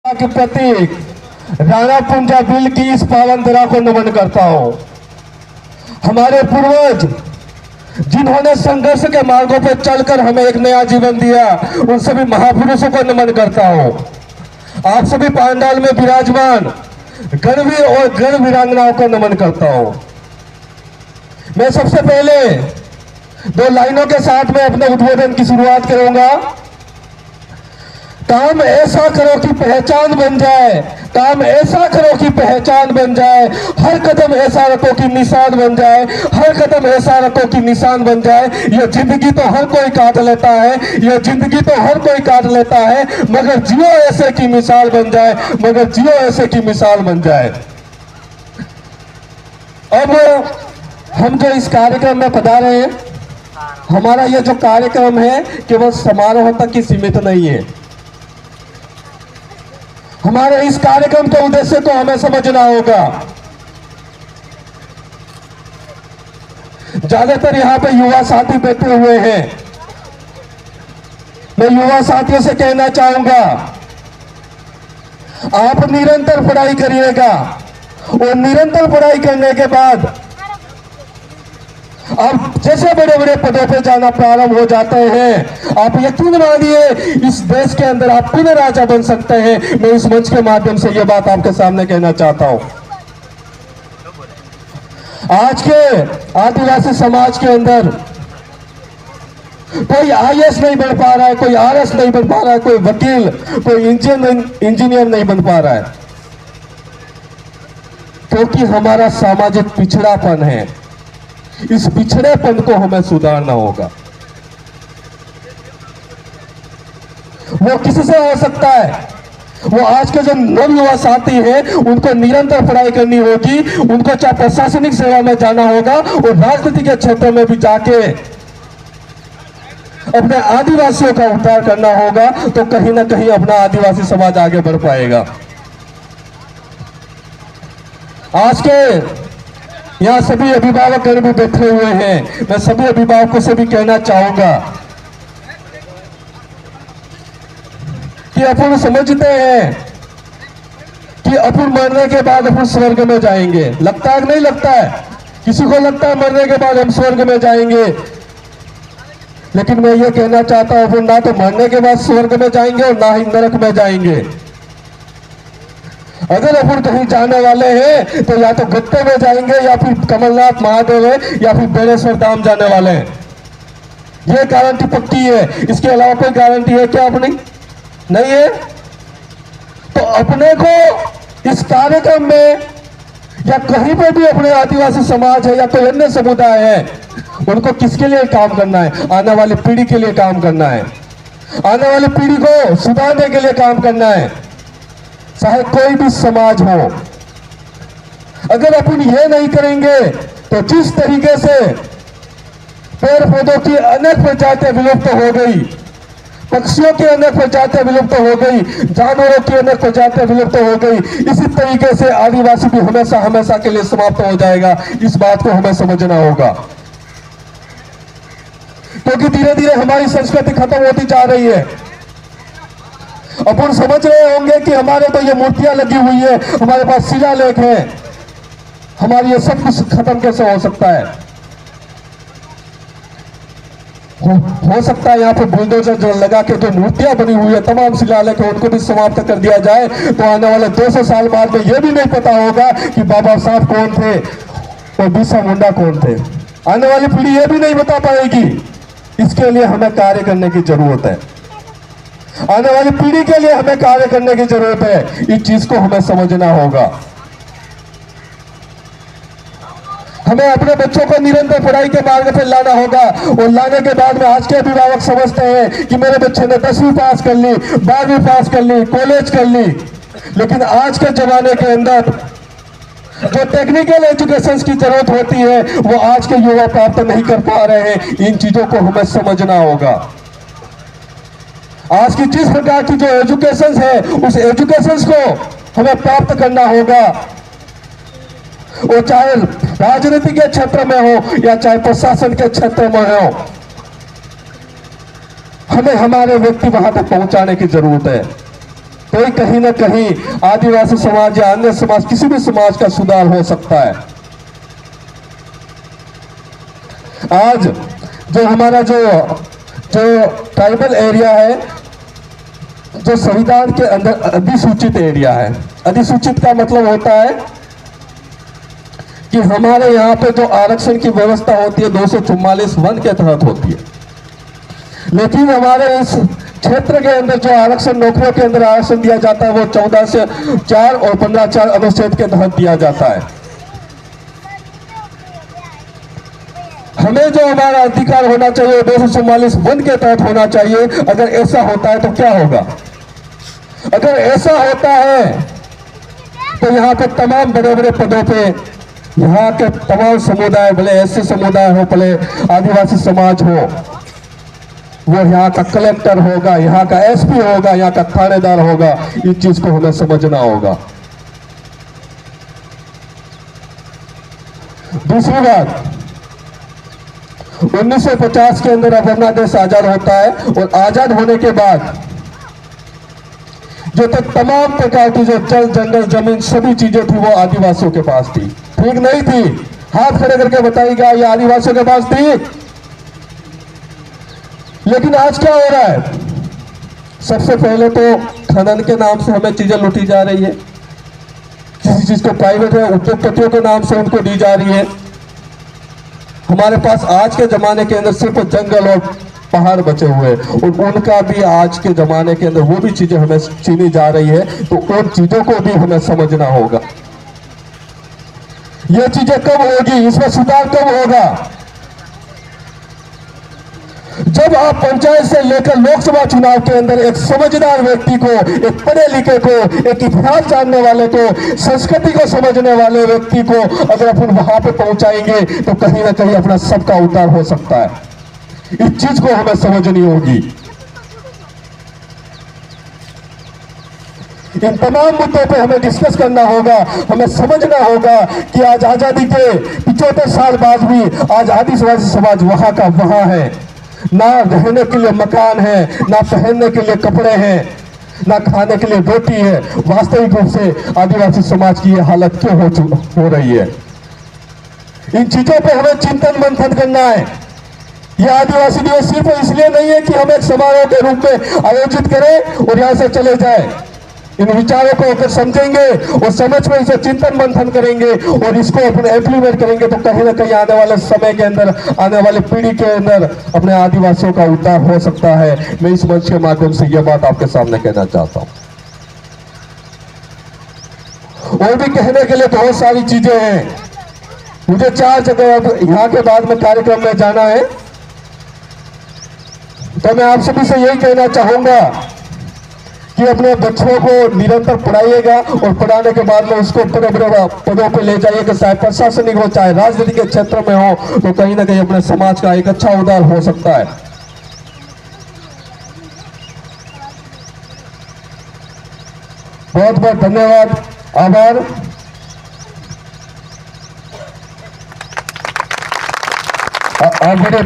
के प्रतीक राणा पुंजा बिल की इस पावन धरा को नमन करता हूं। हमारे पूर्वज जिन्होंने संघर्ष के मार्गों पर चलकर हमें एक नया जीवन दिया, उन सभी महापुरुषों को नमन करता हूं। आप सभी पांडाल में विराजमान गणवीर और गण वीरांगनाओं को नमन करता हूं। मैं सबसे पहले 2 लाइनों के साथ में अपने उद्बोधन की शुरुआत करूंगा। काम ऐसा करो कि पहचान बन जाए, काम ऐसा करो कि पहचान बन जाए, हर कदम ऐसा रखो कि निशान बन जाए, हर कदम ऐसा रखो कि निशान बन जाए। यह जिंदगी तो हर कोई काट लेता है, यह जिंदगी तो हर कोई काट लेता है, मगर जियो ऐसे की मिसाल बन जाए, मगर जियो ऐसे की मिसाल बन जाए। अब हम जो इस कार्यक्रम में पधारे हैं, हमारा यह जो कार्यक्रम है केवल समारोह तक ही सीमित नहीं है। हमारे इस कार्यक्रम के उद्देश्य को हमें समझना होगा। ज्यादातर यहां पे युवा साथी बैठे हुए हैं। मैं युवा साथियों से कहना चाहूंगा, आप निरंतर पढ़ाई करिएगा और निरंतर पढ़ाई करने के बाद आप जैसे बड़े बड़े पदों पर जाना प्रारंभ हो जाते हैं, आप यकीन मानिए इस देश के अंदर आप पुनः राजा बन सकते हैं। मैं इस मंच के माध्यम से यह बात आपके सामने कहना चाहता हूं। आज के आदिवासी समाज के अंदर कोई आईएएस नहीं बन पा रहा है, कोई आरएस नहीं बन पा रहा है, कोई वकील, कोई इंजीनियर नहीं बन पा रहा है, क्योंकि हमारा सामाजिक पिछड़ापन है। इस पिछड़ेपन को हमें सुधारना होगा। वो किससे हो सकता है? वो आज के जो नवयुवा साथी हैं, उनको निरंतर पढ़ाई करनी होगी, उनको चाहे प्रशासनिक सेवा में जाना होगा और राजनीति के क्षेत्र में भी जाके अपने आदिवासियों का उद्धार करना होगा, तो कहीं ना कहीं अपना आदिवासी समाज आगे बढ़ पाएगा। आज के यहां सभी अभिभावक भी बैठे हुए हैं। मैं सभी अभिभावकों से भी कहना चाहूंगा कि अपन समझते हैं कि अपन मरने के बाद अपन स्वर्ग में जाएंगे। लगता है कि नहीं लगता है? किसी को लगता है मरने के बाद हम स्वर्ग में जाएंगे, लेकिन मैं ये कहना चाहता हूं, अपन ना तो मरने के बाद स्वर्ग में जाएंगे और ना ही नरक में जाएंगे। अगर अपन कहीं जाने वाले हैं तो या तो गत्ते में जाएंगे, या फिर कमलनाथ महादेव है, या फिर बेलेश्वर धाम जाने वाले हैं। यह गारंटी पक्की है। इसके अलावा कोई गारंटी है क्या अपनी? नहीं है। तो अपने को इस कार्यक्रम में या कहीं पर भी अपने आदिवासी समाज है या कोई अन्य समुदाय है, उनको किसके लिए काम करना है? आने वाली पीढ़ी के लिए काम करना है। आने वाली पीढ़ी को सुधारने के लिए काम करना है, चाहे कोई भी समाज हो। अगर अपन ये नहीं करेंगे तो जिस तरीके से पेड़ पौधों की अनेक प्रजातियां विलुप्त हो गई, पक्षियों की अनेक प्रजातियां विलुप्त हो गई, जानवरों की अनेक प्रजातियां विलुप्त हो गई, इसी तरीके से आदिवासी भी हमेशा हमेशा के लिए समाप्त हो जाएगा। इस बात को हमें समझना होगा, क्योंकि धीरे धीरे हमारी संस्कृति खत्म होती जा रही है। अपन समझ रहे होंगे कि हमारे तो ये मूर्तियां लगी हुई है, हमारे पास शिलालेख है, हमारी ये सब कुछ खत्म कैसे हो सकता है? हो सकता है यहाँ पे बुलडोजर जो लगा के जो मूर्तियां बनी हुई है, तमाम शिलालेख है, उनको भी समाप्त कर दिया जाए, तो आने वाले 200 साल बाद में यह भी नहीं पता होगा कि बाबा साहब कौन थे और बिरसा मुंडा कौन थे। आने वाली पीढ़ी यह भी नहीं बता पाएगी। इसके लिए हमें कार्य करने की जरूरत है। आने वाली पीढ़ी के लिए हमें कार्य करने की जरूरत है। इस चीज को हमें समझना होगा। हमें अपने बच्चों को निरंतर पढ़ाई के मार्ग पर लाना होगा, और लाने के बाद में आज के अभिभावक समझते हैं कि मेरे बच्चे ने 10वीं पास कर ली, 12वीं पास कर ली, कॉलेज कर ली, लेकिन आज के जमाने के अंदर जो टेक्निकल एजुकेशन की जरूरत होती है वो आज के युवा प्राप्त नहीं कर पा रहे हैं। इन चीजों को हमें समझना होगा। आज की जिस प्रकार की जो एजुकेशन है, उस एजुकेशन को हमें प्राप्त करना होगा, वो चाहे राजनीति के क्षेत्र में हो या चाहे प्रशासन के क्षेत्र में हो, हमें हमारे व्यक्ति वहां तक पहुंचाने की जरूरत है। तो ही कहीं ना कहीं आदिवासी समाज या अन्य समाज, किसी भी समाज का सुधार हो सकता है। आज जो हमारा जो ट्राइबल एरिया है, जो संविधान के अंदर अधिसूचित एरिया है। अधिसूचित का मतलब होता है कि हमारे यहाँ पे जो आरक्षण की व्यवस्था होती है 244(1) के तहत होती है, लेकिन हमारे इस क्षेत्र के अंदर जो आरक्षण, नौकरियों के अंदर आरक्षण दिया जाता है वो 14 से 4 और 15(4) अनुच्छेद के तहत दिया जाता है। हमें जो हमारा अधिकार होना चाहिए 244(1) के तहत होना चाहिए। अगर ऐसा होता है तो क्या होगा? अगर ऐसा होता है तो यहाँ पे तमाम बड़े बड़े पदों पे यहाँ के तमाम समुदाय, भले ऐसे समुदाय हो, भले आदिवासी समाज हो, वो यहाँ का कलेक्टर होगा, यहाँ का एसपी होगा, यहाँ का थानेदार होगा। इस चीज को हमें समझना होगा। दूसरी बात, 1950 के अंदर अपना देश आजाद होता है और आजाद होने के बाद जो तक तमाम प्रकार की जो जल, जंगल, जमीन सभी चीजें थी वो आदिवासियों के पास थी। ठीक नहीं थी? हाथ खड़े करके बताइएगा, ये आदिवासियों के पास थी? लेकिन आज क्या हो रहा है? सबसे पहले तो खनन के नाम से हमें चीजें लूटी जा रही है। किसी चीज को प्राइवेट है, उद्योगपतियों के नाम से उनको दी जा रही है। हमारे पास आज के जमाने के अंदर सिर्फ जंगल और पहाड़ बचे हुए हैं और उनका भी आज के जमाने के अंदर वो भी चीजें हमें छीनी जा रही है। तो उन चीजों को भी हमें समझना होगा। ये चीजें कब होगी, इसमें सुधार कब होगा? जब आप पंचायत से लेकर लोकसभा चुनाव के अंदर एक समझदार व्यक्ति को, एक पढ़े लिखे को, एक इतिहास जानने वाले को, संस्कृति को समझने वाले व्यक्ति को अगर अपन वहां पे पहुंचाएंगे तो कहीं ना कहीं अपना सबका उद्धार हो सकता है। इस चीज को हमें समझनी होगी। इन तमाम मुद्दों पे हमें डिस्कस करना होगा। हमें समझना होगा कि आज आजादी के 75 साल बाद भी आज आदिवासी समाज वहां का वहां है। ना रहने के लिए मकान है, ना पहनने के लिए कपड़े हैं, ना खाने के लिए रोटी है। वास्तविक रूप से आदिवासी समाज की यह हालत क्यों हो रही है? इन चीजों पे हमें चिंतन मंथन करना है। यह आदिवासी दिवस सिर्फ इसलिए नहीं है कि हम एक समारोह के रूप में आयोजित करें और यहां से चले जाएं। इन विचारों को अगर समझेंगे और समझ में इसे चिंतन मंथन करेंगे और इसको अपने इम्प्लीमेंट करेंगे तो कहीं ना कहीं आने वाले समय के अंदर, आने वाली पीढ़ी के अंदर अपने आदिवासियों का उद्धार हो सकता है। मैं इस मंच के माध्यम से यह बात आपके सामने कहना चाहता हूं। और भी कहने के लिए बहुत सारी चीजें हैं। मुझे 4 जगह अब यहाँ के बाद में कार्यक्रम में जाना है, तो मैं आप सभी से यही कहना चाहूंगा कि अपने बच्चों को निरंतर पढ़ाइएगा और पढ़ाने के बाद में उसको बड़े बड़े पदों पर ले जाइएगा, चाहे प्रशासनिक हो, चाहे राजनीति के क्षेत्र में हो, तो कहीं ना कहीं अपने समाज का एक अच्छा उद्धार हो सकता है। बहुत बहुत धन्यवाद, आभार। आप बड़े